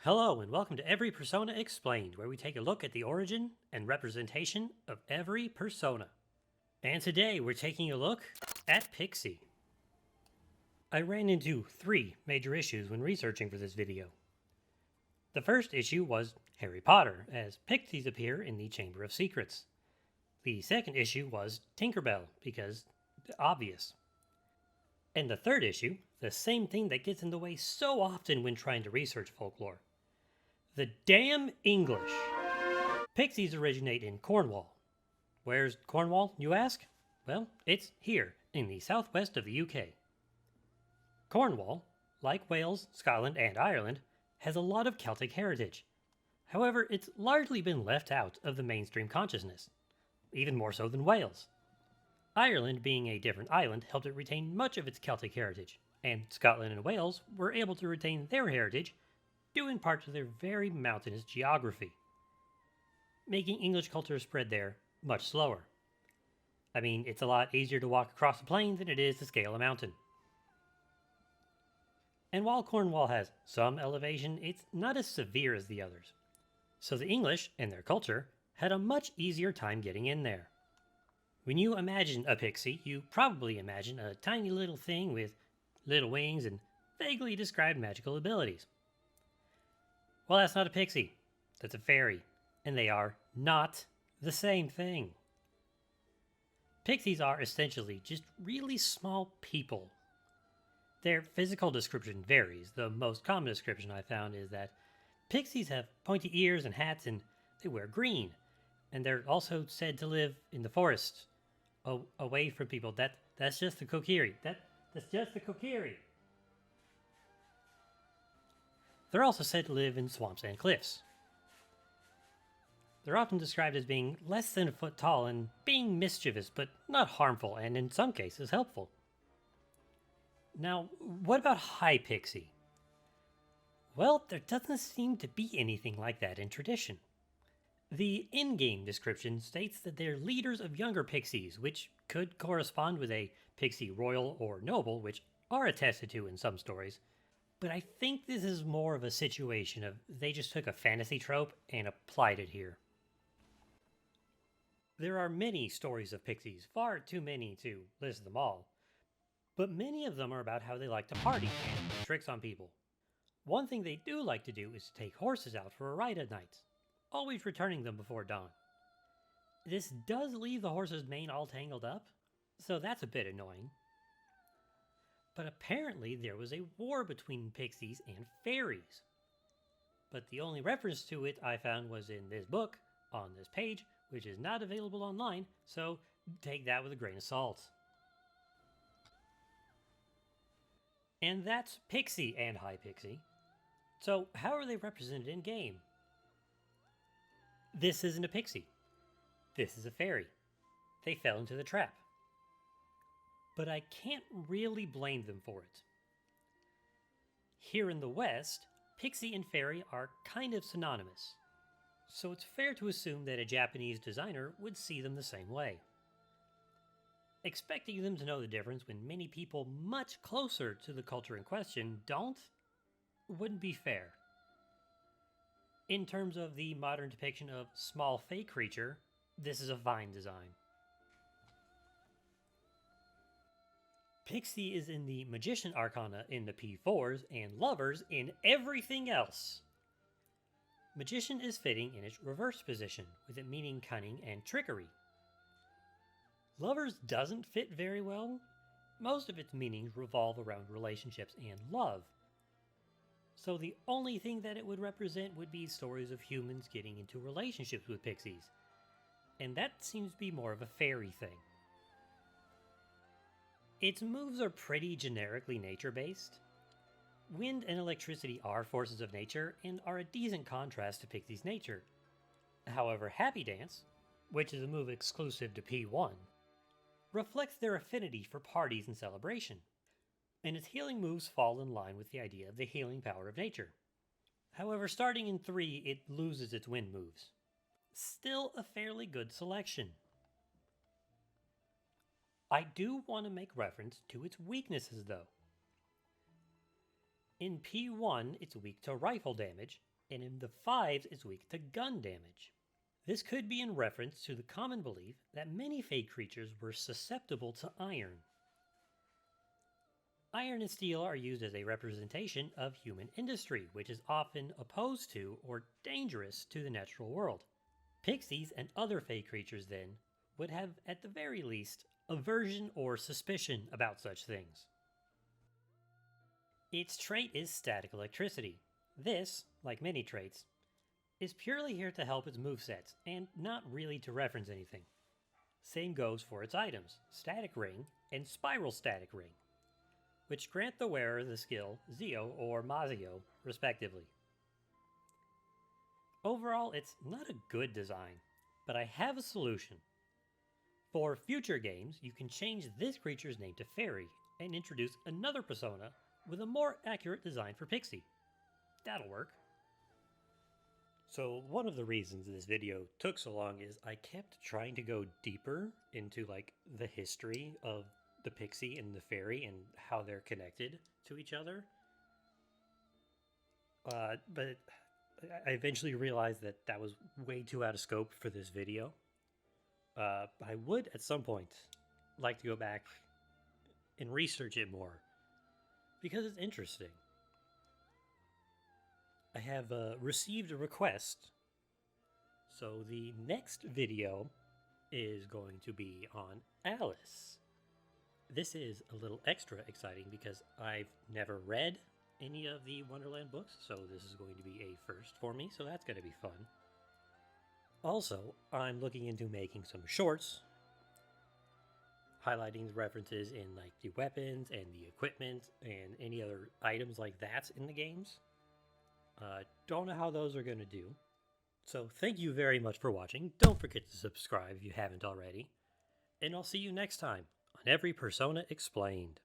Hello, and welcome to Every Persona Explained, where we take a look at the origin and representation of every persona. And today we're taking a look at Pixie. I ran into three major issues when researching for this video. The first issue was Harry Potter, as Pixies appear in the Chamber of Secrets. The second issue was Tinkerbell, because obvious. And the third issue, the same thing that gets in the way so often when trying to research folklore. The damn English! Pixies originate in Cornwall. Where's Cornwall, you ask? Well, it's here, in the southwest of the UK. Cornwall, like Wales, Scotland, and Ireland, has a lot of Celtic heritage. However, it's largely been left out of the mainstream consciousness, even more so than Wales. Ireland, being a different island, helped it retain much of its Celtic heritage, and Scotland and Wales were able to retain their heritage due in part to their very mountainous geography, making English culture spread there much slower. I mean, it's a lot easier to walk across a plain than it is to scale a mountain. And while Cornwall has some elevation, it's not as severe as the others. So the English and their culture had a much easier time getting in there. When you imagine a pixie, you probably imagine a tiny little thing with little wings and vaguely described magical abilities. Well, that's not a pixie. That's a fairy. And they are not the same thing. Pixies are essentially just really small people. Their physical description varies. The most common description I found is that pixies have pointy ears and hats and they wear green. And they're also said to live in the forest, away from people. That's just the kokiri. That's just the kokiri. They're also said to live in swamps and cliffs. They're often described as being less than a foot tall and being mischievous, but not harmful, and in some cases helpful. Now, what about High Pixie? Well, there doesn't seem to be anything like that in tradition. The in-game description states that they're leaders of younger pixies, which could correspond with a pixie royal or noble, which are attested to in some stories. But I think this is more of a situation of they just took a fantasy trope and applied it here. There are many stories of pixies, far too many to list them all. But many of them are about how they like to party and play tricks on people. One thing they do like to do is to take horses out for a ride at night, always returning them before dawn. This does leave the horse's mane all tangled up, so that's a bit annoying. But apparently there was a war between pixies and fairies. But the only reference to it I found was in this book, on this page, which is not available online, so take that with a grain of salt. And that's Pixie and High Pixie. So how are they represented in game? This isn't a pixie. This is a fairy. They fell into the trap. But I can't really blame them for it. Here in the West, pixie and fairy are kind of synonymous, so it's fair to assume that a Japanese designer would see them the same way. Expecting them to know the difference when many people much closer to the culture in question don't, wouldn't be fair. In terms of the modern depiction of small fae creature, this is a fine design. Pixie is in the Magician Arcana in the P4s and Lovers in everything else. Magician is fitting in its reverse position, with it meaning cunning and trickery. Lovers doesn't fit very well. Most of its meanings revolve around relationships and love. So the only thing that it would represent would be stories of humans getting into relationships with pixies. And that seems to be more of a fairy thing. Its moves are pretty generically nature-based. Wind and electricity are forces of nature and are a decent contrast to Pixie's nature. However, Happy Dance, which is a move exclusive to P1, reflects their affinity for parties and celebration, and its healing moves fall in line with the idea of the healing power of nature. However, starting in 3, it loses its wind moves. Still a fairly good selection. I do want to make reference to its weaknesses, though. In P1, it's weak to rifle damage, and in the 5s, it's weak to gun damage. This could be in reference to the common belief that many Fae creatures were susceptible to iron. Iron and steel are used as a representation of human industry, which is often opposed to or dangerous to the natural world. Pixies and other Fae creatures, then, would have, at the very least, aversion or suspicion about such things. Its trait is static electricity. This, like many traits, is purely here to help its movesets, and not really to reference anything. Same goes for its items, Static Ring and Spiral Static Ring, which grant the wearer the skill Zeo or Mazio, respectively. Overall, it's not a good design, but I have a solution. For future games, you can change this creature's name to Fairy and introduce another persona with a more accurate design for Pixie. That'll work. So one of the reasons this video took so long is I kept trying to go deeper into the history of the Pixie and the Fairy and how they're connected to each other. But I eventually realized that was way too out of scope for this video. I would at some point like to go back and research it more, because it's interesting. I have received a request, so the next video is going to be on Alice. This is a little extra exciting because I've never read any of the Wonderland books, so this is going to be a first for me, so that's going to be fun. Also, I'm looking into making some shorts highlighting the references in the weapons and the equipment and any other items like that in the games. Don't know how those are going to do. So thank you very much for watching. Don't forget to subscribe if you haven't already. And I'll see you next time on Every Persona Explained.